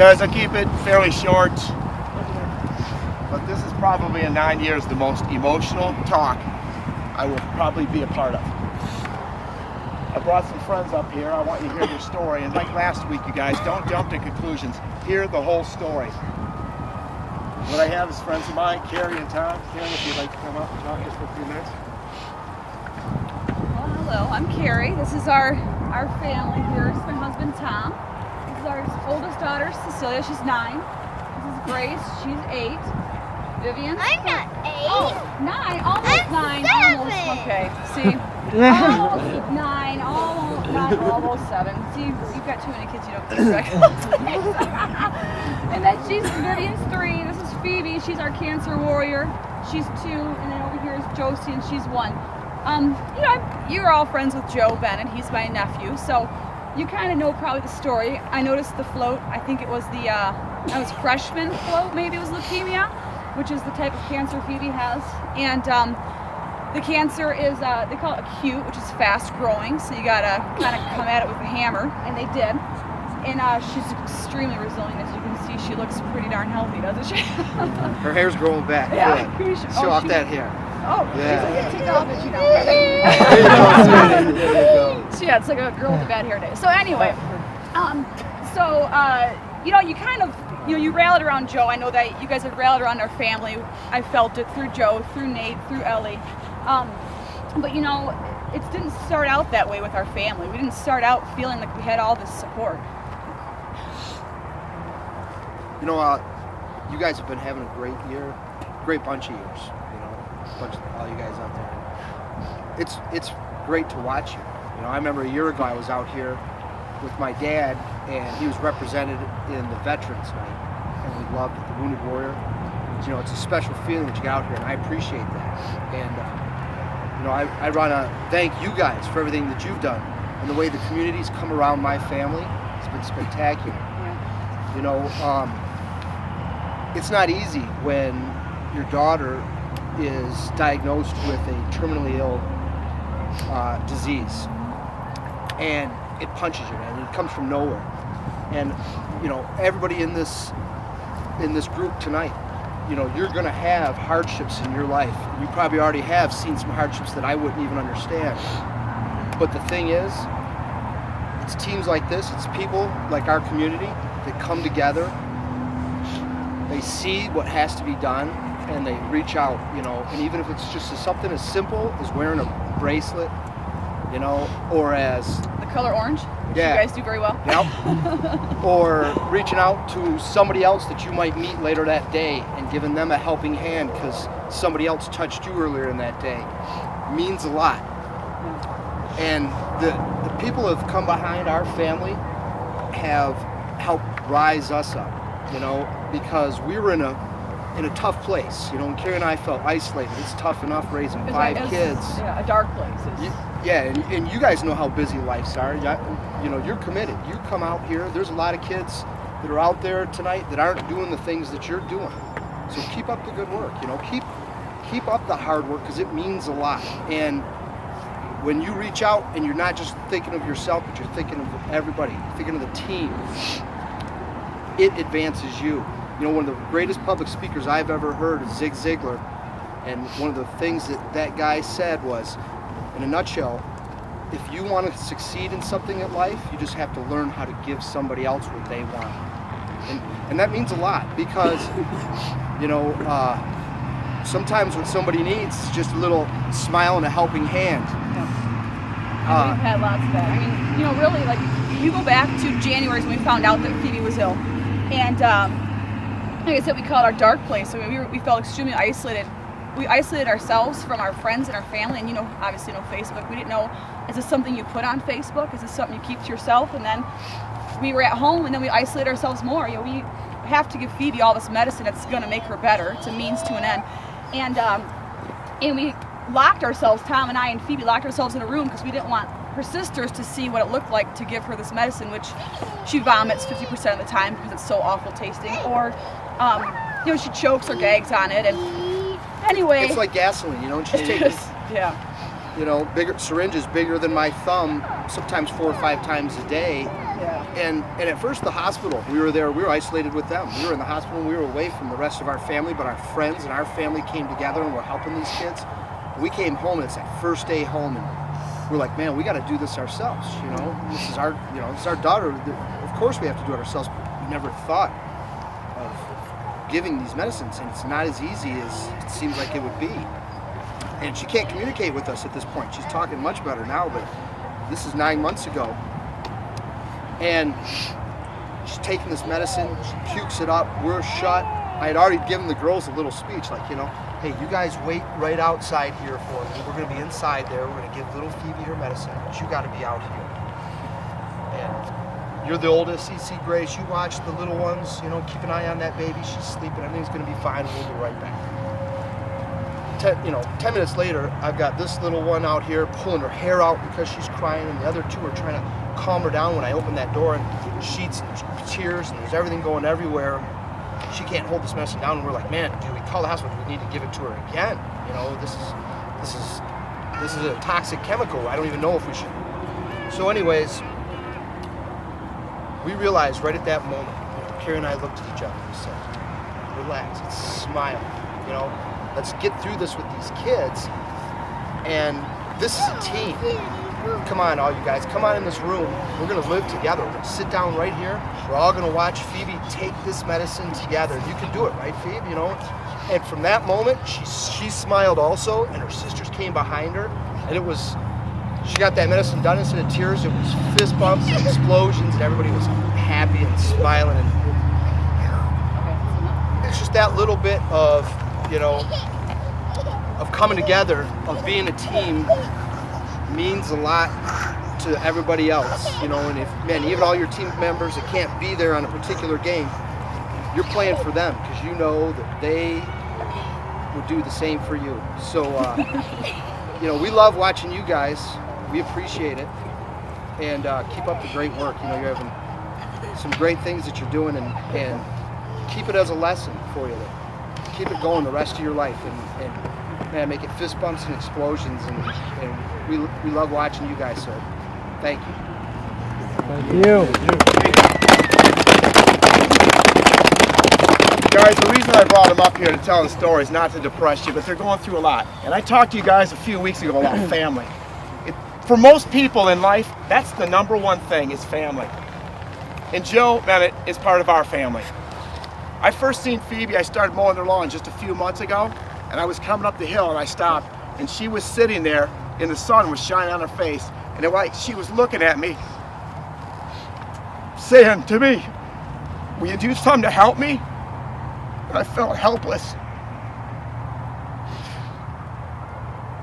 Guys, I'll keep it fairly short, but this is probably in 9 years the most emotional talk I will probably be a part of. I brought some friends up here. I want you to hear their story, and like last week, you guys, don't jump to conclusions. Hear the whole story. What I have is friends of mine, Carrie and Tom. Carrie, if you'd like to come up and talk just for a few minutes. Well, hello, I'm Carrie. This is our family here. This is my husband, Tom. This is our oldest daughter, Cecilia. She's 9. This is Grace. She's 8. Vivian. I'm not 8. Oh, 9. Almost I'm 9. 7. Almost. Okay. See? Almost 9. Almost 9. Almost 7. See, you've got too many kids you don't keep track of. And then Vivian's 3. This is Phoebe. She's our cancer warrior. She's 2. And then over here is Josie, and she's 1. You know, you're all friends with Joe Bennett. He's my nephew, so you kind of know probably the story. I noticed the float. I think it was that was freshman float. Maybe it was leukemia, which is the type of cancer Phoebe has. And the cancer is they call it acute, which is fast growing. So you gotta kind of come at it with a hammer, and they did. And she's extremely resilient, as you can see. She looks pretty darn healthy, doesn't she? Her hair's growing back. Yeah. Good. Show off that hair. Oh, Yeah. she's like a TikTok, you know. There you go. So yeah, it's like a girl with a bad hair day. So anyway, you know, you kind of, you know, you rallied around Joe. I know that you guys have rallied around our family. I felt it through Joe, through Nate, through Ellie. But you know, it didn't start out that way with our family. We didn't start out feeling like we had all this support. You know, you guys have been having a great year, great bunch of years. You know, bunch of all you guys out there. It's great to watch you. You know, I remember a year ago I was out here with my dad, and he was represented in the Veterans Night, and we loved it, the Wounded Warrior. You know, it's a special feeling that you get out here, and I appreciate that. And you know, I want to thank you guys for everything that you've done, and the way the community's come around my family. It's been spectacular. Yeah. You know, it's not easy when your daughter is diagnosed with a terminally ill disease, and it punches you, and it comes from nowhere. And you know, everybody in this group tonight, you know, you're going to have hardships in your life. You probably already have seen some hardships that I wouldn't even understand. But the thing is, it's teams like this, it's people like our community that come together. They see what has to be done, and they reach out, you know, and even if it's just something as simple as wearing a bracelet, you know, or as The color orange, which Yeah. you guys do very well. Yep. Or reaching out to somebody else that you might meet later that day and giving them a helping hand because somebody else touched you earlier in that day means a lot. And the people who have come behind our family have helped rise us up, you know, because we were in a tough place. You know, when Carrie and I felt isolated, it's tough enough raising 5 kids. Yeah, a dark place. Yeah, and you guys know how busy lives are. You know, you're committed. You come out here. There's a lot of kids that are out there tonight that aren't doing the things that you're doing. So keep up the good work. You know, keep up the hard work because it means a lot. And when you reach out and you're not just thinking of yourself, but you're thinking of everybody, thinking of the team, it advances you. You know, one of the greatest public speakers I've ever heard is Zig Ziglar. And one of the things that guy said was, in a nutshell, if you want to succeed in something in life, you just have to learn how to give somebody else what they want. And that means a lot because, you know, sometimes what somebody needs is just a little smile and a helping hand. We've had lots of that. I mean, you know, really, like, you go back to January when we found out that Phoebe was ill. And like I said, we call it our dark place. I mean, we felt extremely isolated. We isolated ourselves from our friends and our family, and you know, obviously no Facebook. We didn't know, is this something you put on Facebook? Is this something you keep to yourself? And then we were at home, and then we isolated ourselves more. You know, we have to give Phoebe all this medicine that's going to make her better. It's a means to an end. And we locked ourselves, Tom and I and Phoebe locked ourselves in a room because we didn't want her sisters to see what it looked like to give her this medicine, which she vomits 50% of the time because it's so awful tasting, or you know, she chokes or gags on it. And anyway, it's like gasoline, you know, and she's taking, yeah, you know, bigger syringes bigger than my thumb, sometimes 4 or 5 times a day, Yeah. And at first the hospital, we were isolated with them. We were in the hospital and we were away from the rest of our family, but our friends and our family came together and were helping these kids. We came home and it's that first day home and we're like, man, we got to do this ourselves, you know. This is our daughter. Of course we have to do it ourselves, but we never thought of giving these medicines, and it's not as easy as it seems like it would be. And she can't communicate with us at this point. She's talking much better now, but this is 9 months ago. And she's taking this medicine, she pukes it up, we're shut. I had already given the girls a little speech, like, you know, hey, you guys wait right outside here for me. We're gonna be inside there, we're gonna give little Phoebe her medicine, but you gotta be out here. And you're the oldest, see Grace, you watch the little ones, you know, keep an eye on that baby, she's sleeping, everything's gonna be fine, we'll be right back. 10 minutes later, I've got this little one out here pulling her hair out because she's crying, and the other two are trying to calm her down when I open that door, and there's sheets and there's tears and there's everything going everywhere. She can't hold this medicine down, and we're like, man, do we call the hospital? Do we need to give it to her again? You know, this is a toxic chemical. I don't even know if we should. So anyways, we realized right at that moment, you know, Carrie and I looked at each other and we said, relax, let's smile, you know, let's get through this with these kids. And this is a team. Come on, all you guys, come on in this room. We're gonna live together. We're gonna sit down right here. We're all gonna watch Phoebe take this medicine together. You can do it, right, Phoebe? You know? And from that moment, she smiled also, and her sisters came behind her, and it was, she got that medicine done. Instead of tears, it was fist bumps and explosions, and everybody was happy and smiling. And it's just that little bit of, you know, of coming together, of being a team, means a lot to everybody else, you know. And if, man, even all your team members that can't be there on a particular game, you're playing for them because you know that they would do the same for you. So, you know, we love watching you guys. We appreciate it, and keep up the great work. You know, you're having some great things that you're doing, and keep it as a lesson for you. Keep it going the rest of your life, and man, make it fist bumps and explosions, and we love watching you guys, so thank you. Thank you. Guys, the reason I brought them up here to tell the story is not to depress you, but they're going through a lot. And I talked to you guys a few weeks ago about family. For most people in life, that's the number one thing, is family. And Joe Bennett is part of our family. I first seen Phoebe, I started mowing her lawn just a few months ago, and I was coming up the hill and I stopped, and she was sitting there and the sun was shining on her face, and it was like she was looking at me, saying to me, will you do something to help me? And I felt helpless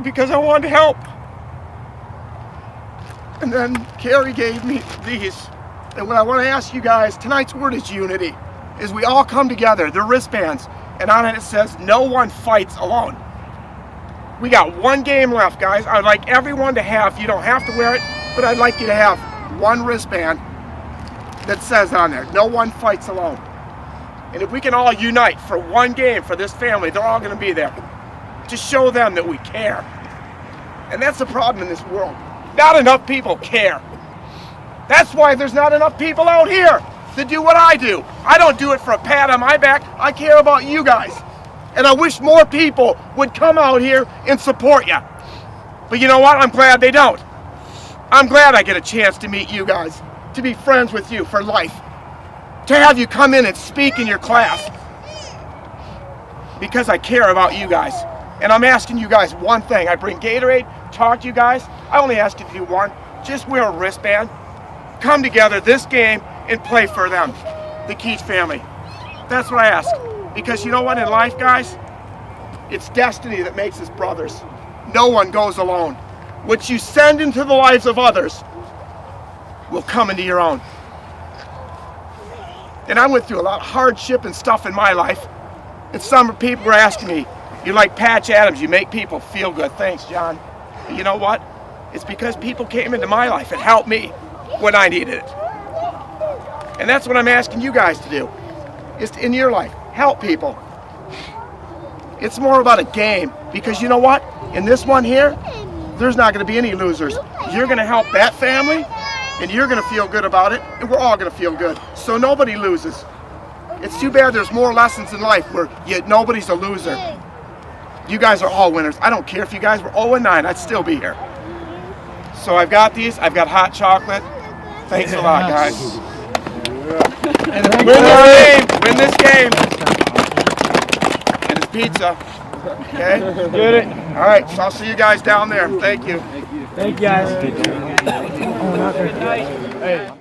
because I wanted to help. And then Carrie gave me these. And what I want to ask you guys, tonight's word is unity, is we all come together. They're wristbands, and on it says, no one fights alone. We got one game left, guys. I'd like everyone to have, you don't have to wear it, but I'd like you to have one wristband that says on there, no one fights alone. And if we can all unite for one game for this family, they're all going to be there to show them that we care. And that's the problem in this world. Not enough people care. That's why there's not enough people out here to do what I do. I don't do it for a pat on my back. I care about you guys. And I wish more people would come out here and support you. But you know what? I'm glad they don't. I'm glad I get a chance to meet you guys, to be friends with you for life, to have you come in and speak in your class, because I care about you guys. And I'm asking you guys one thing. I bring Gatorade, talk to you guys. I only ask you to do one. Just wear a wristband. Come together this game and play for them, the Keach family. That's what I ask. Because you know what, in life, guys, it's destiny that makes us brothers. No one goes alone. What you send into the lives of others will come into your own. And I went through a lot of hardship and stuff in my life. And some people were asking me, you're like Patch Adams, you make people feel good. Thanks, John. But you know what? It's because people came into my life and helped me when I needed it. And that's what I'm asking you guys to do, is to, in your life, help people. It's more about a game, because you know what? In this one here, there's not going to be any losers. You're going to help that family, and you're going to feel good about it, and we're all going to feel good. So nobody loses. It's too bad there's more lessons in life where nobody's a loser. You guys are all winners. I don't care if you guys were 0-9, I'd still be here. So I've got these. I've got hot chocolate. Thanks a lot, guys. Win this game. And it's pizza. Okay? Get it. All right, so I'll see you guys down there. Thank you. Thank you, guys. Oh, not there. Hey.